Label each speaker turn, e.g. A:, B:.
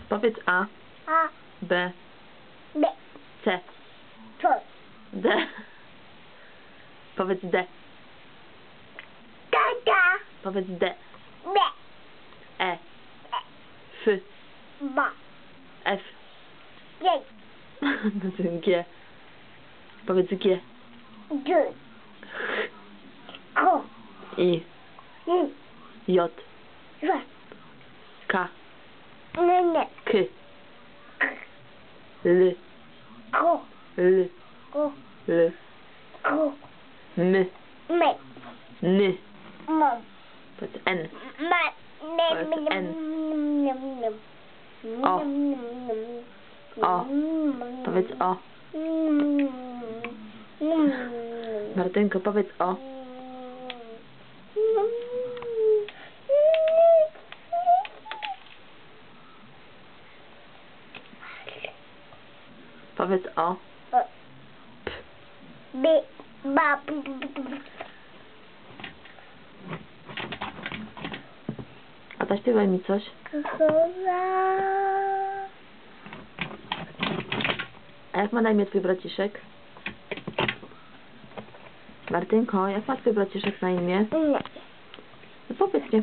A: Powiedz A,
B: A,
A: B,
B: B,
A: C,
B: C,
A: D. Powiedz D.
B: tata,
A: Powiedz D.
B: B,
A: E, F,
B: ba,
A: F.
B: J,
A: G. Powiedz G.
B: D, O,
A: I,
B: N,
A: J,
B: J,
A: K,
B: N,
A: K, L,
B: O,
A: L,
B: O,
A: L,
B: O,
A: M,
B: M,
A: N.
B: Mom,
A: Powiedz N.
B: N,
A: O. O. Powiedz O. Martynko, powiedz O. Powiedz O.
B: B, ba,
A: A zaśpiewaj mi coś. A jak ma na imię twój braciszek? Martynko, jak ma twój braciszek na imię?
B: Nie.
A: No powiedz mi,